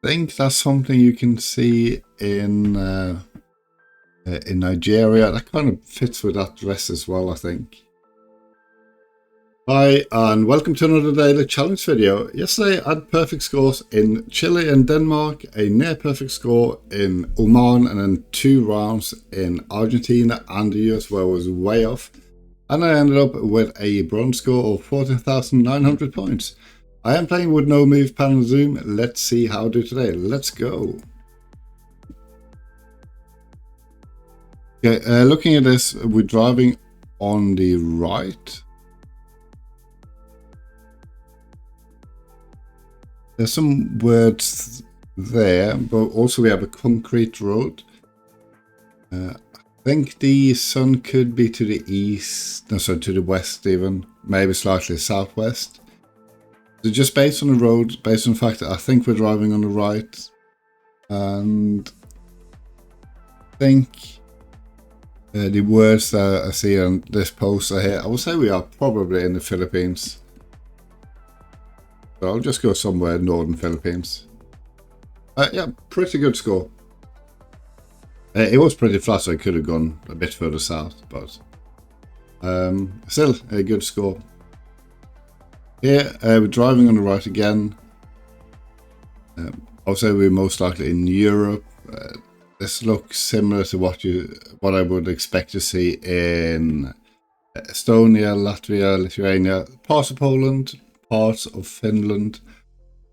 think that's something you can see in Nigeria. That kind of fits with that dress as well, I think. Hi, and welcome to another daily challenge video. Yesterday I had perfect scores in Chile and Denmark, a near perfect score in Oman, and then 2 rounds in Argentina and the US where I was way off. And I ended up with a bronze score of 14,900 points. I am playing with no move panel zoom. Let's see how I do today. Let's go. Okay, looking at this, we're driving on the right. There's some words there, but also we have a concrete road. I think the sun could be to the east, no, sorry, to the west even, maybe slightly southwest. So just based on the road, based on the fact that I think we're driving on the right, and I think the words that I see on this poster here, I would say we are probably in the Philippines. So I'll just go somewhere in northern Philippines. Yeah, pretty good score. It was pretty flat, so I could have gone a bit further south, but still a good score. Here, we're driving on the right again. I'll say we're most likely in Europe. This looks similar to what I would expect to see in Estonia, Latvia, Lithuania, parts of Poland, parts of Finland,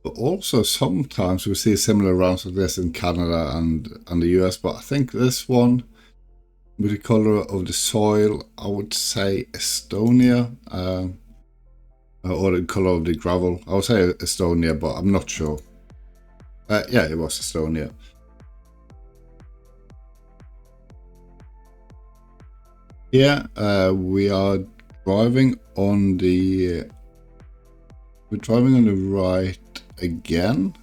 but also sometimes we see similar rounds of this in Canada and the US. But I think this one, with the color of the soil, I would say Estonia, or the color of the gravel. I would say Estonia, but I'm not sure. Yeah, it was Estonia. Yeah, we are driving on the. We're driving on the right again.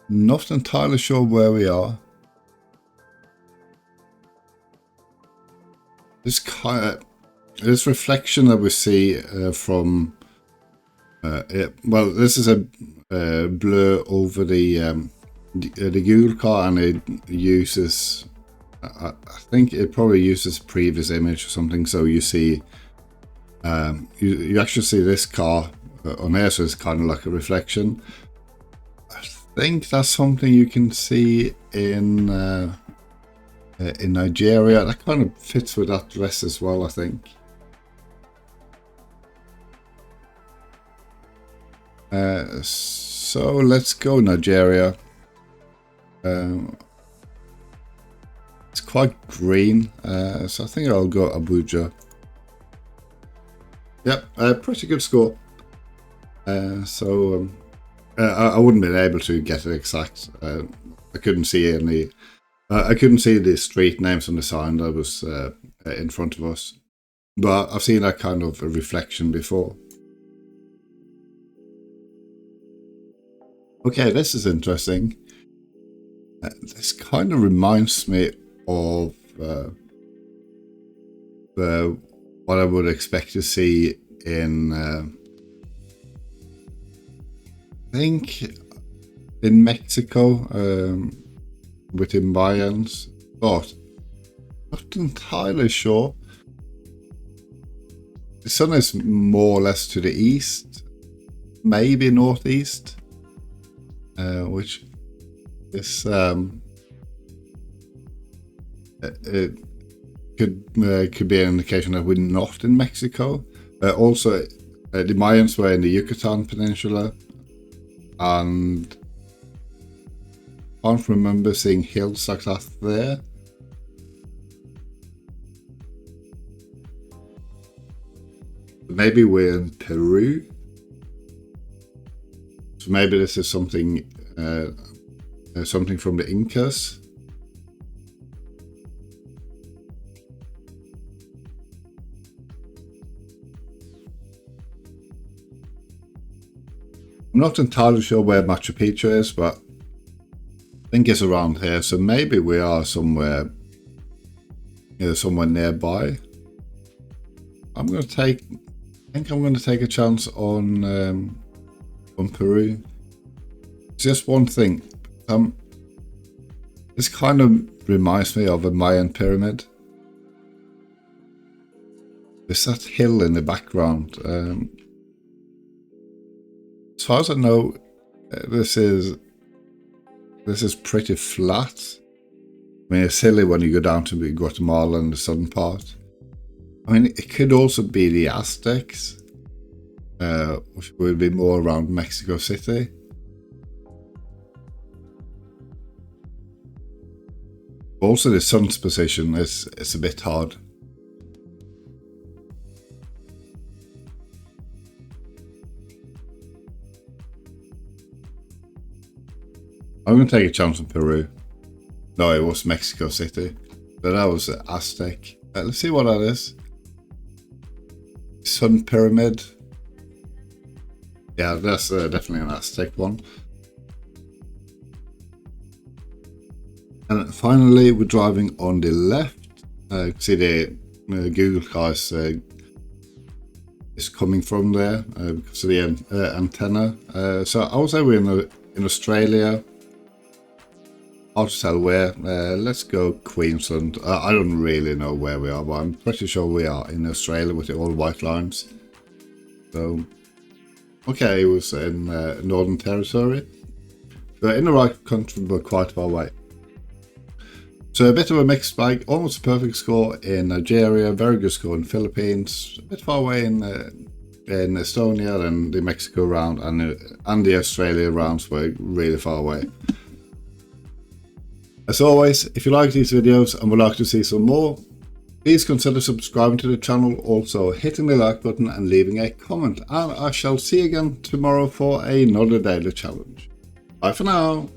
Not entirely sure where we are. This reflection that we see from well, this is a blur over the Google car, and it uses. I think it probably uses a previous image or something. So you see. You actually see this car on here, so it's kind of like a reflection. I think that's something you can see in Nigeria. That kind of fits with that dress as well, I think. So let's go Nigeria. It's quite green, so I think I'll go Abuja. Yep, pretty good score. So I wouldn't be able to get it exact. I couldn't see any. I couldn't see the street names on the sign that was in front of us, but I've seen that kind of a reflection before. Okay, this is interesting. This kind of reminds me of what I would expect to see in I think in Mexico with the Mayans, but not entirely sure. The sun is more or less to the east, maybe northeast, which is it could be an indication that we're not in Mexico. Also, the Mayans were in the Yucatan Peninsula, and I can't remember seeing hills like that there. Maybe we're in Peru. So maybe this is something something from the Incas. I'm not entirely sure where Machu Picchu is, but I think it's around here. So maybe we are somewhere, somewhere nearby. I'm going to take. I think I'm going to take a chance on Peru. just one thing. This kind of reminds me of a Mayan pyramid. There's that hill in the background. As far as I know, this is pretty flat. I mean, it's hilly when you go down to Guatemala and the southern part. I mean, it could also be the Aztecs, which would be more around Mexico City. Also, the sun's position is a bit hard. I'm going to take a chance on Peru. No, it was Mexico City. So that was the Aztec. Let's see what that is. Sun Pyramid. Yeah, that's definitely an Aztec one. And finally, we're driving on the left. You can see the Google guys is coming from there because of the antenna. So I would say we're in Australia. Hard to tell where. Let's go Queensland. I don't really know where we are, but I'm pretty sure we are in Australia with the all white lines. So, okay, it was in Northern Territory. So in the right country, but quite far away. So a bit of a mixed bag. Almost a perfect score in Nigeria, very good score in Philippines, a bit far away in Estonia, and the Mexico round and the Australia rounds were really far away. As always, if you like these videos and would like to see some more, please consider subscribing to the channel, also hitting the like button and leaving a comment. And I shall see you again tomorrow for another daily challenge. Bye for now.